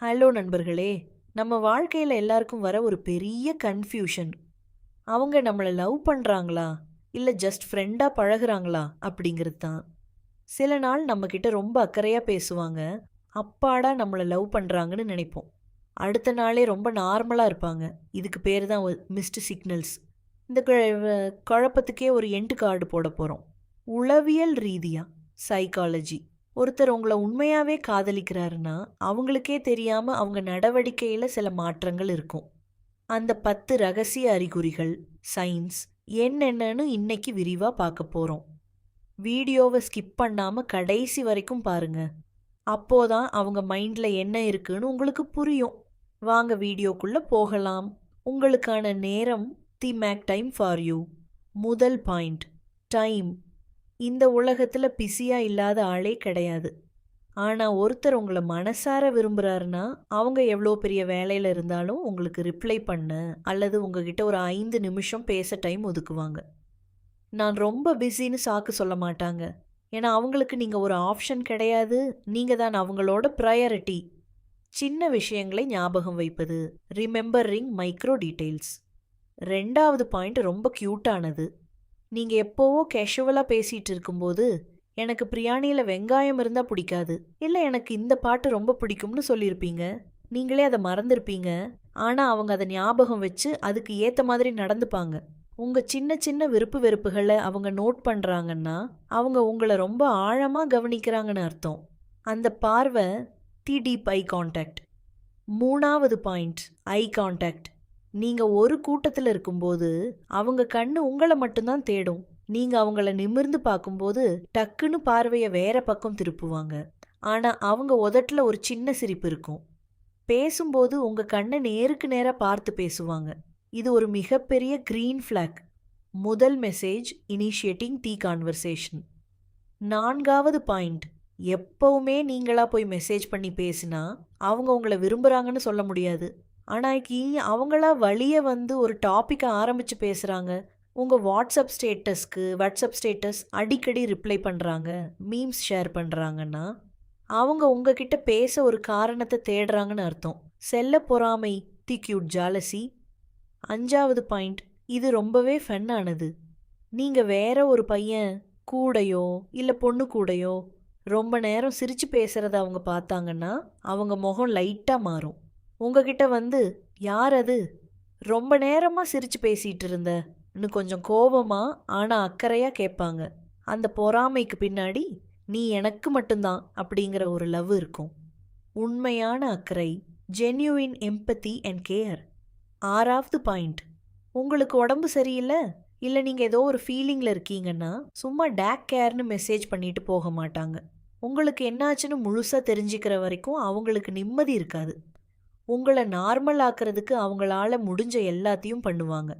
Hello நண்பர்களே. நம்ம வாழ்க்கையில் எல்லாருக்கும் வர ஒரு பெரிய கன்ஃபியூஷன், அவங்க நம்மளை லவ் பண்ணுறாங்களா இல்லை ஜஸ்ட் ஃப்ரெண்டாக பழகுறாங்களா அப்படிங்கிறது தான். சில நாள் நம்மக்கிட்ட ரொம்ப அக்கறையாக பேசுவாங்க, அப்பாடா நம்மளை லவ் பண்ணுறாங்கன்னு நினைப்போம். அடுத்த நாளே ரொம்ப நார்மலாக இருப்பாங்க. இதுக்கு பேர் தான் மிஸ்டு சிக்னல்ஸ். இந்த குழப்பத்துக்கே ஒரு எண்டு கார்டு போட போகிறோம். உளவியல் ரீதியாக, சைக்காலஜி, ஒருத்தர் உங்களை உண்மையாகவே காதலிக்கிறாருன்னா அவங்களுக்கே தெரியாமல் அவங்க நடவடிக்கையில் சில மாற்றங்கள் இருக்கும். அந்த 10 ரகசிய அறிகுறிகள், சைன்ஸ் என்னென்னு இன்னைக்கு விரிவாக பார்க்க போகிறோம். வீடியோவை ஸ்கிப் பண்ணாமல் கடைசி வரைக்கும் பாருங்க. அப்போதான் அவங்க மைண்டில் என்ன இருக்குன்னு உங்களுக்கு புரியும். வாங்க வீடியோக்குள்ளே போகலாம். உங்களுக்கான நேரம், தி மேக் டைம் ஃபார் யூ. முதல் பாயிண்ட், டைம். இந்த உலகத்தில் பிஸியாக இல்லாத ஆளே கிடையாது. ஆனால் ஒருத்தர் உங்களை மனசார விரும்புகிறாருன்னா அவங்க எவ்வளோ பெரிய வேலையில் இருந்தாலும் உங்களுக்கு ரிப்ளை பண்ண அல்லது உங்ககிட்ட ஒரு 5 நிமிஷம் பேச டைம் ஒதுக்குவாங்க. நான் ரொம்ப பிஸின்னு சாக்கு சொல்ல மாட்டாங்க. ஏன்னா அவங்களுக்கு நீங்கள் ஒரு ஆப்ஷன் கிடையாது, நீங்கள் தான் அவங்களோட ப்ரையாரிட்டி. சின்ன விஷயங்களை ஞாபகம் வைப்பது, ரிமெம்பரிங் மைக்ரோ டீட்டெயில்ஸ். ரெண்டாவது பாயிண்ட் ரொம்ப க்யூட்டானது. நீங்கள் எப்போவோ கேஷுவலாக பேசிகிட்டு இருக்கும்போது, எனக்கு பிரியாணியில் வெங்காயம் இருந்தால் பிடிக்காது, இல்லை எனக்கு இந்த பாட்டு ரொம்ப பிடிக்கும்னு சொல்லியிருப்பீங்க. நீங்களே அதை மறந்துருப்பீங்க. ஆனால் அவங்க அதை ஞாபகம் வச்சு அதுக்கு ஏற்ற மாதிரி நடந்துப்பாங்க. உங்கள் சின்ன சின்ன விருப்பு வெறுப்புகளை அவங்க நோட் பண்ணுறாங்கன்னா அவங்க உங்களை ரொம்ப ஆழமாக கவனிக்கிறாங்கன்னு அர்த்தம். அந்த பார்வை, தி டீப் ஐ கான்டாக்ட். மூணாவது பாயிண்ட், ஐ கான்டாக்ட். நீங்கள் ஒரு கூட்டத்தில் இருக்கும்போது அவங்க கண்ணு உங்களை மட்டும்தான் தேடும். நீங்கள் அவங்கள நிமிர்ந்து பார்க்கும்போது டக்குன்னு பார்வையை வேற பக்கம் திருப்புவாங்க. ஆனால் அவங்க உதட்டில் ஒரு சின்ன சிரிப்பு இருக்கும். பேசும்போது உங்கள் கண்ணை நேருக்கு நேராக பார்த்து பேசுவாங்க. இது ஒரு மிகப்பெரிய க்ரீன் ஃப்ளாக். முதல் மெசேஜ், இனிஷியேட்டிங் தி கான்வர்சேஷன். நான்காவது பாயிண்ட், எப்பவுமே நீங்களாக போய் மெசேஜ் பண்ணி பேசினா அவங்க உங்களை விரும்புகிறாங்கன்னு சொல்ல முடியாது. ஆனால் அவங்களா வழியை வந்து ஒரு டாப்பிக்கை ஆரம்பித்து பேசுகிறாங்க. உங்கள் வாட்ஸ்அப் ஸ்டேட்டஸ் அடிக்கடி ரிப்ளை பண்ணுறாங்க, மீம்ஸ் ஷேர் பண்ணுறாங்கன்னா அவங்க உங்ககிட்ட பேச ஒரு காரணத்தை தேடுறாங்கன்னு அர்த்தம். செல்ல பொறாமை, தி கியூட் ஜாலசி. அஞ்சாவது பாயிண்ட், இது ரொம்பவே ஃபன்னானது. நீங்கள் வேற ஒரு பையன் கூடையோ இல்லை பொண்ணு கூடையோ ரொம்ப நேரம் சிரித்து பேசுகிறத அவங்க பார்த்தாங்கன்னா அவங்க முகம் லைட்டாக மாறும். உங்ககிட்ட வந்து, யார் அது, ரொம்ப நேரமாக சிரித்து பேசிகிட்டு இருந்த இன்னும் கொஞ்சம் கோபமாக ஆனால் அக்கறையாக கேட்பாங்க. அந்த பொறாமைக்கு பின்னாடி நீ எனக்கு மட்டும்தான் அப்படிங்கிற ஒரு லவ் இருக்கும். உண்மையான அக்கறை, ஜென்யூயின் எம்பத்தி அண்ட் கேர். ஆறாவது பாயிண்ட், உங்களுக்கு உடம்பு சரியில்லை இல்லை நீங்கள் ஏதோ ஒரு ஃபீலிங்கில் இருக்கீங்கன்னா சும்மா டேக் கேர்னு மெசேஜ் பண்ணிட்டு போக மாட்டாங்க. உங்களுக்கு என்னாச்சுன்னு முழுசாக தெரிஞ்சுக்கிற வரைக்கும் அவங்களுக்கு நிம்மதி இருக்காது. உங்களை நார்மல் ஆக்கிறதுக்கு அவங்களால முடிஞ்ச எல்லாத்தையும் பண்ணுவாங்க.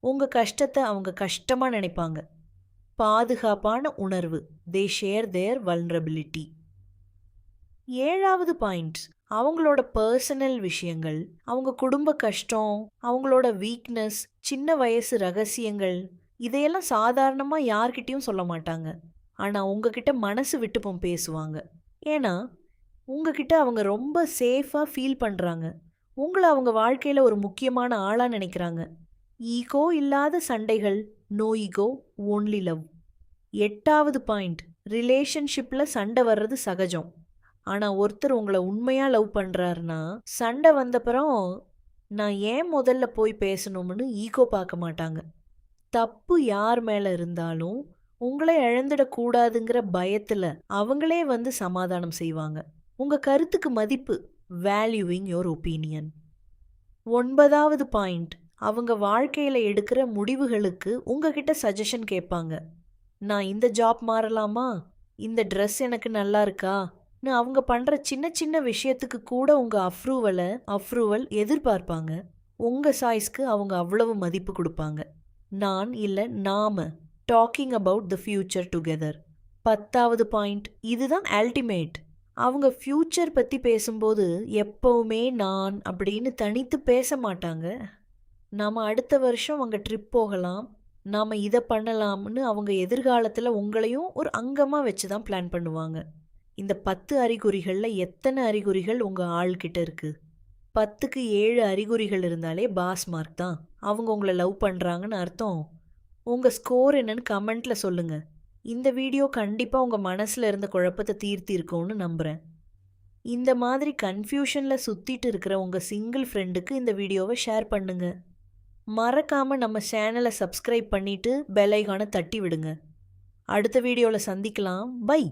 உங்கள் கஷ்டத்தை அவங்க கஷ்டமாக நினைப்பாங்க. பாதுகாப்பான உணர்வு, தே ஷேர் தேர் வல்னரபிலிட்டி. ஏழாவது பாயிண்ட், அவங்களோட பர்சனல் விஷயங்கள், அவங்க குடும்ப கஷ்டம், அவங்களோட வீக்னஸ், சின்ன வயசு ரகசியங்கள், இதையெல்லாம் சாதாரணமாக யார்கிட்டையும் சொல்ல மாட்டாங்க. ஆனால் உங்ககிட்ட மனசு விட்டு பேசுவாங்க. ஏன்னா உங்ககிட்ட அவங்க ரொம்ப சேஃபாக ஃபீல் பண்ணுறாங்க. உங்களை அவங்க வாழ்க்கையில் ஒரு முக்கியமான ஆளாக நினைக்கிறாங்க. ஈகோ இல்லாத சண்டைகள், நோ ஈகோ, ஓன்லி லவ். எட்டாவது பாயிண்ட், ரிலேஷன்ஷிப்பில் சண்டை வர்றது சகஜம். ஆனால் ஒருத்தர் உங்களை உண்மையாக லவ் பண்ணுறாருன்னா சண்டை வந்தப்புறம் நான் ஏன் முதல்ல போய் பேசணும்னு ஈகோ பார்க்க மாட்டாங்க. தப்பு யார் மேலே இருந்தாலும் உங்களை இழந்துடக்கூடாதுங்கிற பயத்தில் அவங்களே வந்து சமாதானம் செய்வாங்க. உங்கள் கருத்துக்கு மதிப்பு, வேல்யூவிங் யோர் ஒப்பீனியன். ஒன்பதாவது பாயிண்ட், அவங்க வாழ்க்கையில் எடுக்கிற முடிவுகளுக்கு உங்ககிட்ட சஜஷன் கேட்பாங்க. நான் இந்த ஜாப் மாறலாமா, இந்த ட்ரெஸ் எனக்கு நல்லா இருக்கான்னு அவங்க பண்ணுற சின்ன சின்ன விஷயத்துக்கு கூட உங்கள் அப்ரூவல் எதிர்பார்ப்பாங்க. உங்கள் சாய்ஸ்க்கு அவங்க அவ்வளவு மதிப்பு கொடுப்பாங்க. நான் இல்லை நாம, talking about the future together. 10வது பாயிண்ட், இதுதான் அல்டிமேட். அவங்க ஃப்யூச்சர் பற்றி பேசும்போது எப்போவுமே நான் அப்படின்னு தனித்து பேச மாட்டாங்க. நாம் அடுத்த வருஷம் அங்கே ட்ரிப் போகலாம், நாம் இதை பண்ணலாம்னு அவங்க எதிர்காலத்தில் உங்களையும் ஒரு அங்கமாக வச்சு தான் பிளான் பண்ணுவாங்க. இந்த 10 அறிகுறிகள்ல எத்தனை அறிகுறிகள் உங்க ஆள்கிட்ட இருக்கு? 10க்கு 7 அறிகுறிகள் இருந்தாலே பாஸ் மார்க் தான். அவங்க உங்கள லவ் பண்றாங்கன்னு அர்த்தம். உங்க ஸ்கோர் என்னன்னு கமெண்ட்ல சொல்லுங்க. இந்த வீடியோ கண்டிப்பா உங்க மனசுல இருந்த குழப்பத்தை தீர்த்திருக்கும்னு நம்புறேன். இந்த மாதிரி கன்ஃபியூஷன்ல சுத்திட்டு இருக்கிற உங்க சிங்கிள் ஃப்ரெண்டுக்கு இந்த வீடியோவை ஷேர் பண்ணுங்க. மறக்காம நம்ம சேனலை சப்ஸ்கிரைப் பண்ணிட்டு பெல் ஐகானை தட்டி விடுங்க. அடுத்த வீடியோல சந்திக்கலாம். பை.